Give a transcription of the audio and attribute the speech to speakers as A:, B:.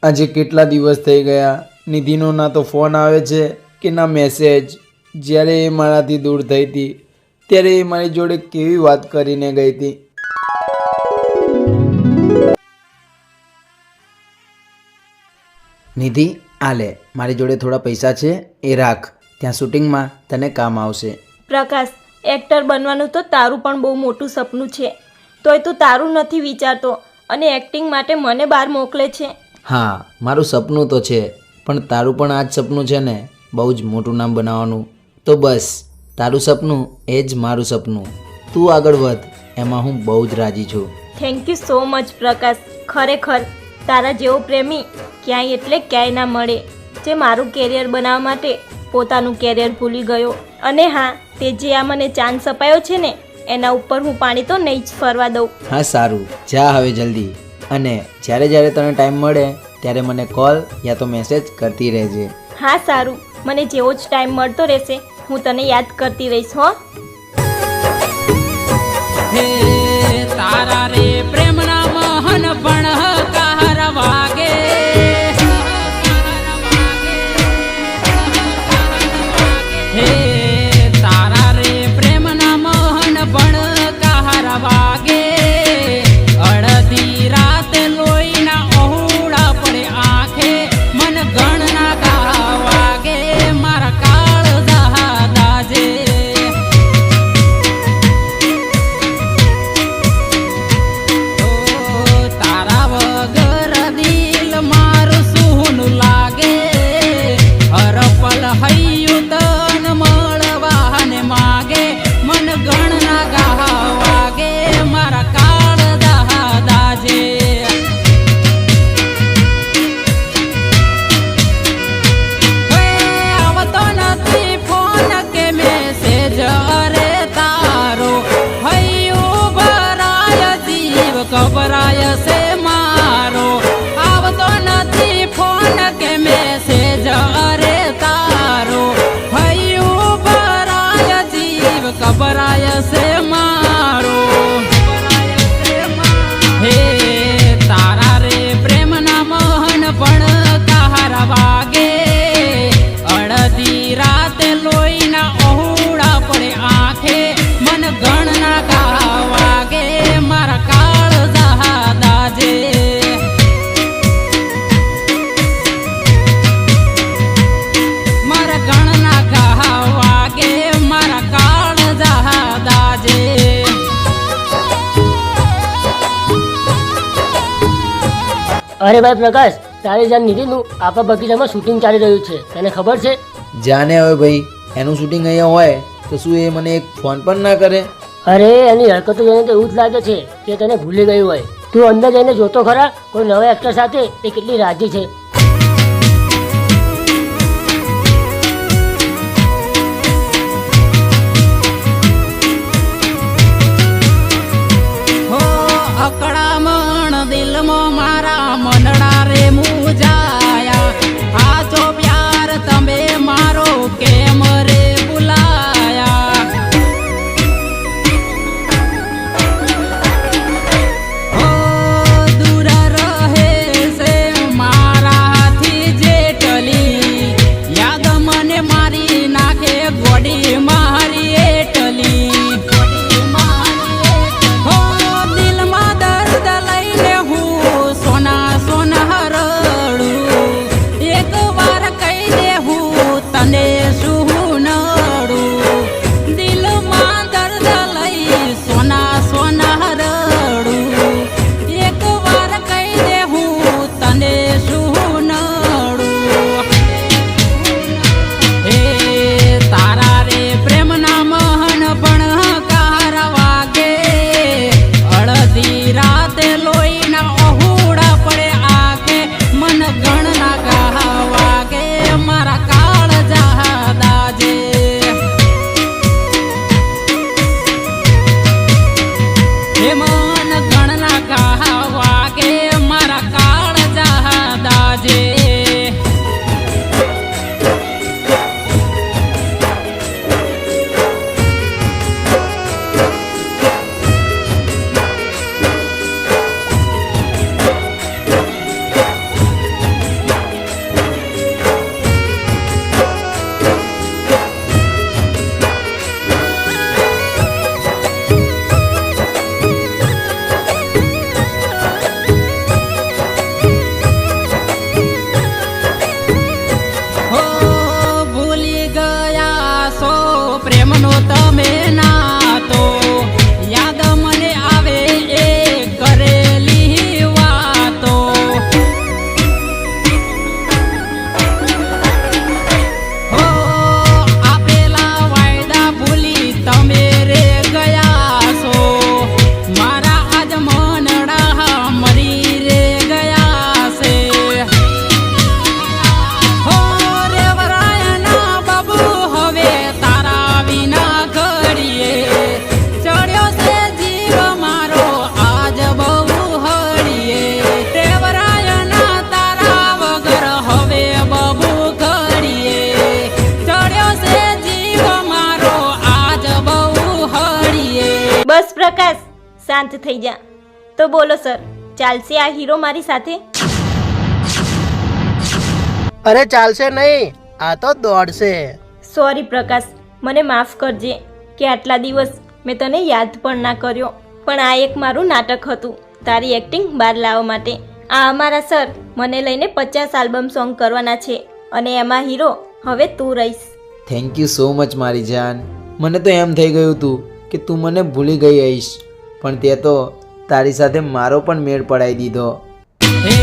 A: આજે કેટલા દિવસ થઈ ગયા, નિધિનો ના તો ફોન આવે છે કે ના મેસેજ. જ્યારે એ મારાથી દૂર થઈ હતી ત્યારે એ મારી જોડે કેવી વાત કરીને ગઈ હતી. નિધિ, આ લે, મારી જોડે થોડા પૈસા છે, એ રાખ. ત્યાં શૂટિંગમાં તને કામ આવશે.
B: પ્રકાશ, એક્ટર બનવાનું તો તારું પણ બહુ મોટું સપનું છે, તોય તું તારું નથી વિચારતો અને એક્ટિંગ માટે મને બહાર મોકલે છે.
A: હા, મારું સપનું તો છે, પણ તારું પણ આ જ સપનું છે ને, બહુ જ મોટું નામ બનાવવાનું. તો બસ, તારું સપનું એ જ મારું સપનું. તું આગળ વધ, એમાં હું બહુ જ રાજી છું.
B: થેન્ક યુ સો મચ પ્રકાશ. ખરેખર તારા જેવો પ્રેમી ક્યાંય એટલે ક્યાંય ના મળે, જે મારું કેરિયર બનાવવા માટે પોતાનું કેરિયર ભૂલી ગયો. અને હા, તે જે આ મને ચાન્સ અપાયો છે ને, એના ઉપર હું પાણી તો નહીં જ ફરવા દઉં.
A: હા સારું, જા હવે જલ્દી. અને જ્યારે જ્યારે તને ટાઈમ મળે ત્યારે મને કોલ યા તો મેસેજ કરતી રહેજે.
B: હા સારું, મને જેવો જ ટાઈમ મળતો રહેશે હું તને યાદ કરતી રહીશ. હો,
C: હે તારા રે પ્રેમના મહન પણ કાર વાગે, હે તારા રે પ્રેમના મહન પણ કાર વાગે. અડધી રાતે લોહીના ઓહુડા પડે આંખે, મન ગણના ગા વાગે, મારા કાળ દાજે. તારા વગર દિલ મારું સૂનું લાગે, હર પલ હૈયું તન મળવાને માગે, મન ગણના ગા વાગે, મારા કાળ દાજે. આવતો નથી ફોન કે મેસેજ, અરે તારો હૈયું ભરાય, જીવ કબરાય છે મારો. આવતો નથી ફોન કે મેસેજ, અરે તારો હૈયું ભરાય, જીવ કબરાય છે મારો. હે તારા રે પ્રેમના મહન પણ કાર વાગે, અડધી રાતે લોહીના ઓહુડા પડે આંખે, મન ગણના ગા વાગે, મારા કાળ દાજે. મારા ગણના ગા વાગે, મારા કાળ દાજે.
D: અરે ભાઈ પ્રકાશ, તારી જાન નિધિનું આપણા બગીચામાં શૂટિંગ ચાલી રહ્યું છે, તને ખબર છે?
A: જાને હવે ભાઈ, એનું શૂટિંગ અહીંયા હોય તો શું એ મને એક ફોન પણ ના કરે?
D: અરે એની હરકતો જોઈને તો એવું જ લાગે છે કે તને ભૂલી ગયું હોય. તું અંદર જઈને જોતો ખરા, કોઈ નવા એક્ટર સાથે એ કેટલી રાજી છે.
C: હો અકળામણ દિલમાં મારા મનડા રે મુજાયા, આજો પ્યાર તમે મારો કેમ રે ભૂલાયા. હો દૂર રહે છે મારા આવે ના તો યાદ મને આવે એ કરેલી વાતો. હો આપેલા વાયદા ભૂલી તમે રે ગયા છો, મારા આજ મનડા મરી રે ગયા છે. હો રે વરાયના બાબુ હવે તારા વિના ઘડીએ ચડ્યો છે જીવ મારો આજ બહુ હળીએ. રે વરાયના તારા વગર હવે બહુ ઘડીએ ચડ્યો છે જીવ મારો આજ બહુ હળીએ.
B: બસ પ્રકાશ, શાંત થઈ જા. તો બોલો સર, ચાલશે આ હીરો મારી સાથે?
E: અરે ચાલશે નહીં, આ તો દોડશે.
B: સોરી પ્રકાશ, મને માફ કરજે કે આટલા દિવસ મેં તને યાદ પણ ના કર્યો. પણ આ એક મારું નાટક હતું તારી એક્ટિંગ બહાર લાવવા માટે. આ અમારા સર મને લઈને 50 આલ્બમ સોંગ કરવાના છે અને એમાં હીરો હવે તું રહીશ.
A: થેન્ક યુ સો મચ મારી જાન. મને તો એમ થઈ ગયું હતું કે તું મને ભૂલી ગઈ હઈશ, પણ તે તો તારી સાથે મારો પણ મેળ પડાવી દીધો.
C: હે